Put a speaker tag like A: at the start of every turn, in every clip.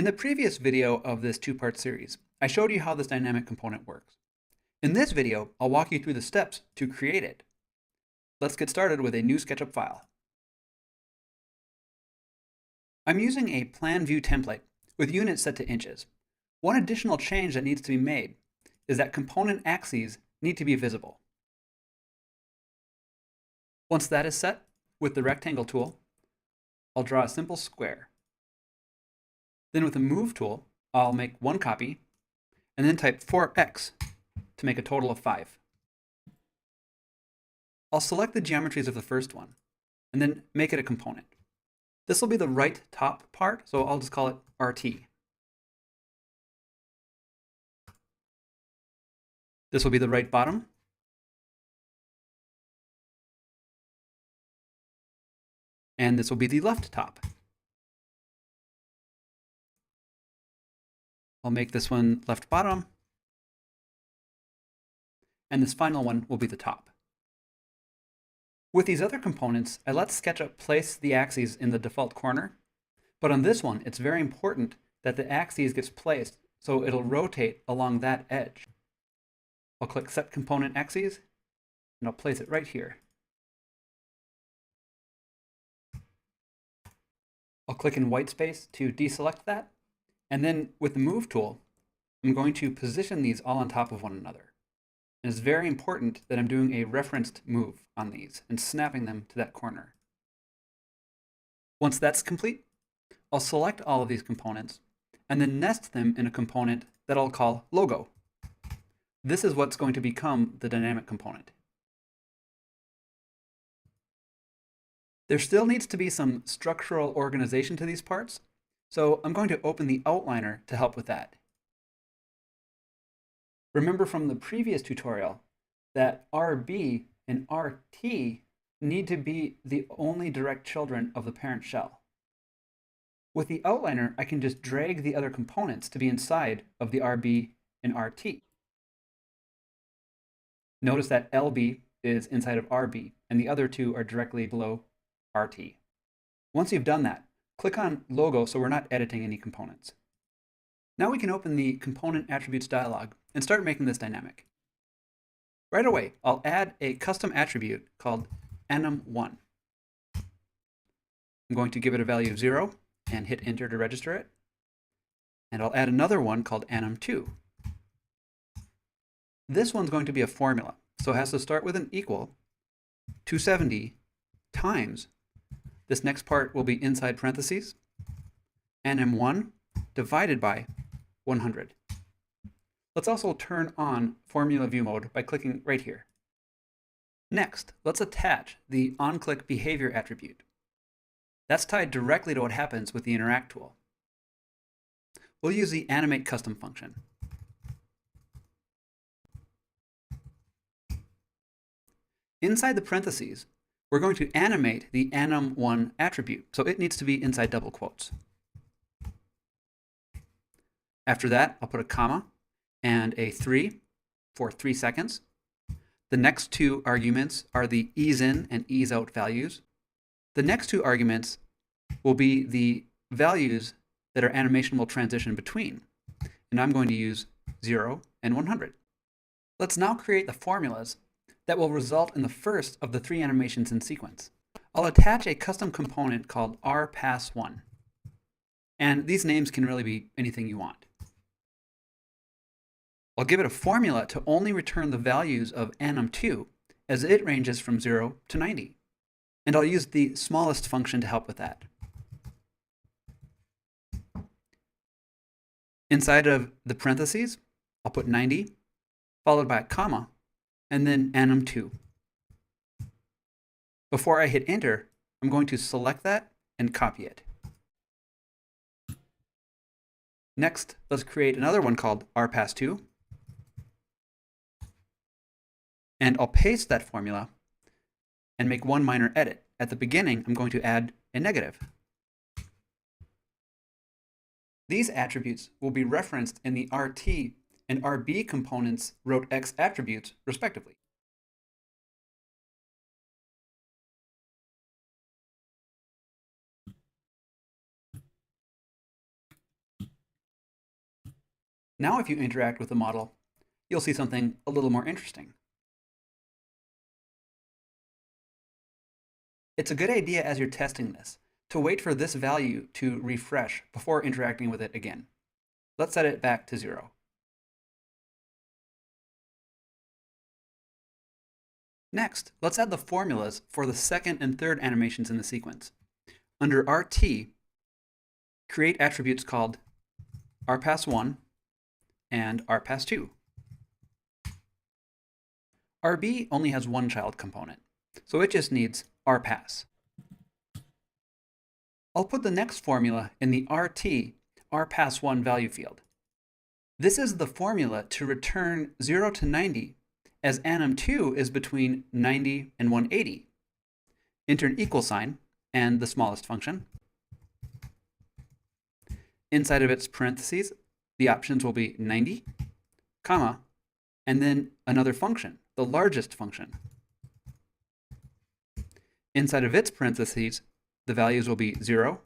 A: In the previous video of this two-part series, I showed you how this dynamic component works. In this video, I'll walk you through the steps to create it. Let's get started with a new Sketchup file. I'm using a plan view template with units set to inches. One additional change that needs to be made is that component axes need to be visible. Once that is set, with the rectangle tool, I'll draw a simple square. Then with the move tool, I'll make one copy and then type 4x to make a total of 5. I'll select the geometries of the first one and then make it a component. This will be the right top part, so I'll just call it RT. This will be the right bottom. And this will be the left top. I'll make this one left bottom. And this final one will be the top. With these other components, I let SketchUp place the axes in the default corner. But on this one, it's very important that the axes gets placed so it'll rotate along that edge. I'll click Set Component Axes, and I'll place it right here. I'll click in white space to deselect that. And then with the Move tool, I'm going to position these all on top of one another. And it's very important that I'm doing a referenced move on these and snapping them to that corner. Once that's complete, I'll select all of these components and then nest them in a component that I'll call Logo. This is what's going to become the dynamic component. There still needs to be some structural organization to these parts, so I'm going to open the outliner to help with that. Remember from the previous tutorial that RB and RT need to be the only direct children of the parent shell. With the outliner, I can just drag the other components to be inside of the RB and RT. Notice that LB is inside of RB, and the other two are directly below RT. Once you've done that, click on Logo so we're not editing any components. Now we can open the Component Attributes dialog and start making this dynamic. Right away, I'll add a custom attribute called anim1. I'm going to give it a value of 0 and hit Enter to register it. And I'll add another one called anim2. This one's going to be a formula, so it has to start with an equal 270 times. This next part will be inside parentheses, anim1 divided by 100. Let's also turn on Formula View mode by clicking right here. Next, let's attach the onClick behavior attribute. That's tied directly to what happens with the Interact tool. We'll use the animate custom function. Inside the parentheses, we're going to animate the anim1 attribute, so it needs to be inside double quotes. After that, I'll put a comma and a 3 for 3 seconds. The next two arguments are the ease in and ease out values. The next two arguments will be the values that our animation will transition between. And I'm going to use 0 and 100. Let's now create the formulas that will result in the first of the 3 animations in sequence. I'll attach a custom component called rpass1. And these names can really be anything you want. I'll give it a formula to only return the values of anim2 as it ranges from 0 to 90. And I'll use the smallest function to help with that. Inside of the parentheses, I'll put 90, followed by a comma, and then anim2. Before I hit enter, I'm going to select that and copy it. Next, let's create another one called rpass2. And I'll paste that formula and make one minor edit. At the beginning, I'm going to add a negative. These attributes will be referenced in the RT and RB components rotex attributes, respectively. Now if you interact with the model, you'll see something a little more interesting. It's a good idea as you're testing this to wait for this value to refresh before interacting with it again. Let's set it back to 0. Next, let's add the formulas for the second and third animations in the sequence. Under RT, create attributes called rpass1 and rpass2. RB only has one child component, so it just needs rpass. I'll put the next formula in the RT rpass1 value field. This is the formula to return 0 to 90 as anim2 is between 90 and 180. Enter an equal sign and the smallest function. Inside of its parentheses, the options will be 90, comma, and then another function, the largest function. Inside of its parentheses, the values will be 0,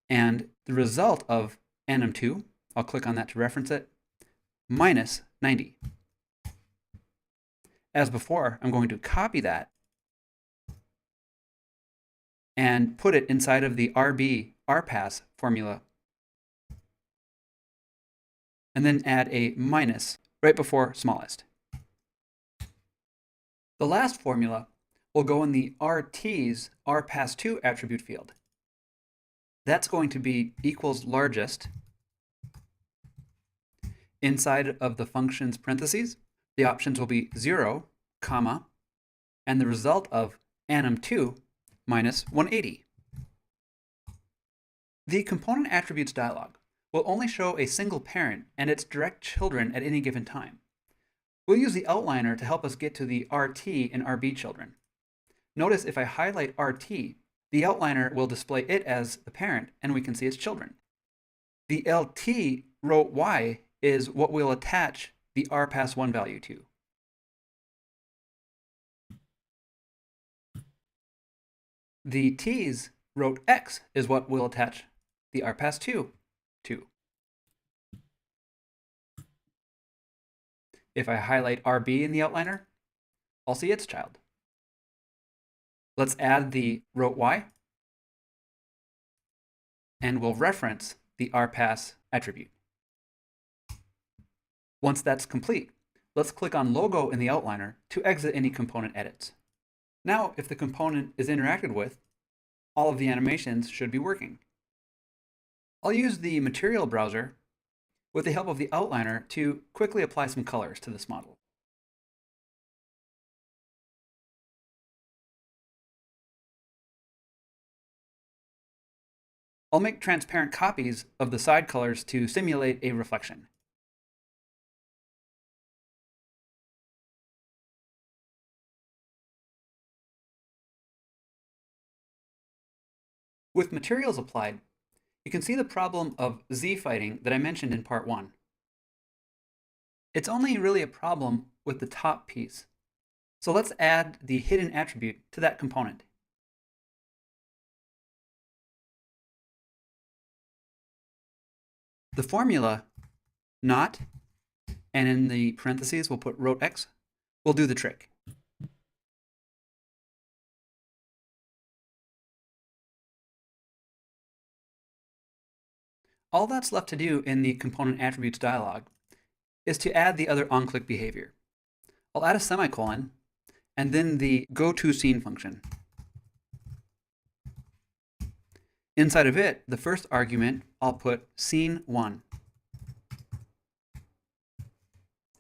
A: and the result of anim2, I'll click on that to reference it, minus 90. As before, I'm going to copy that and put it inside of the RB rpass formula, and then add a minus right before smallest. The last formula will go in the RT's rpass2 attribute field. That's going to be equals largest. Inside of the function's parentheses, the options will be 0, comma, and the result of anim2 minus 180. The component attributes dialog will only show a single parent and its direct children at any given time. We'll use the outliner to help us get to the RT and RB children. Notice if I highlight RT, the outliner will display it as the parent and we can see its children. The LT row Y is what we'll attach the rpass1 value to. The T's row X is what we'll attach the rpass2 to. If I highlight RB in the outliner, I'll see its child. Let's add the row Y, and we'll reference the rpass attribute. Once that's complete, let's click on Logo in the outliner to exit any component edits. Now, if the component is interacted with, all of the animations should be working. I'll use the Material browser with the help of the outliner to quickly apply some colors to this model. I'll make transparent copies of the side colors to simulate a reflection. With materials applied, you can see the problem of z-fighting that I mentioned in part 1. It's only really a problem with the top piece. So let's add the hidden attribute to that component. The formula not, and in the parentheses we'll put row X, will do the trick. All that's left to do in the component attributes dialog is to add the other on-click behavior. I'll add a semicolon and then the goToScene function. Inside of it, the first argument, I'll put scene1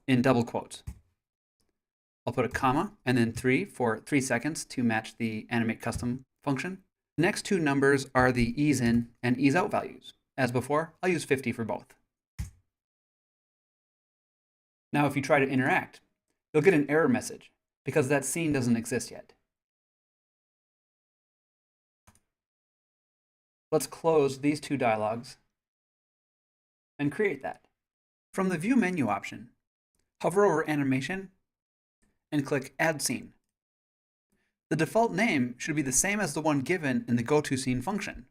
A: in double quotes. I'll put a comma and then 3 for 3 seconds to match the animate custom function. The next two numbers are the ease in and ease out values. As before, I'll use 50 for both. Now, if you try to interact, you'll get an error message because that scene doesn't exist yet. Let's close these two dialogues and create that. From the View menu option, hover over Animation and click Add Scene. The default name should be the same as the one given in the goToScene function.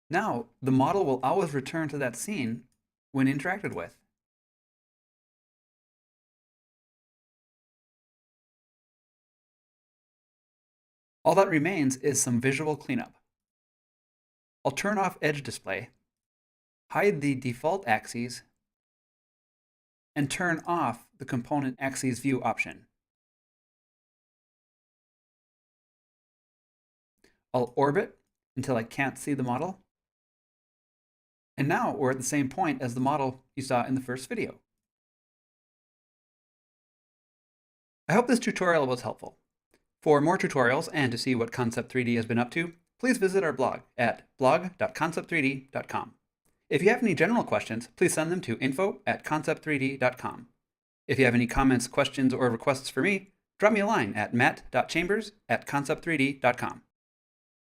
A: Now, the model will always return to that scene when interacted with. All that remains is some visual cleanup. I'll turn off edge display, hide the default axes, and turn off the component axes view option. I'll orbit until I can't see the model. And now we're at the same point as the model you saw in the first video. I hope this tutorial was helpful. For more tutorials and to see what concept3D has been up to, please visit our blog at blog.concept3d.com. If you have any general questions, please send them to info@concept3d.com. If you have any comments, questions, or requests for me, drop me a line at matt.chambers@concept3d.com.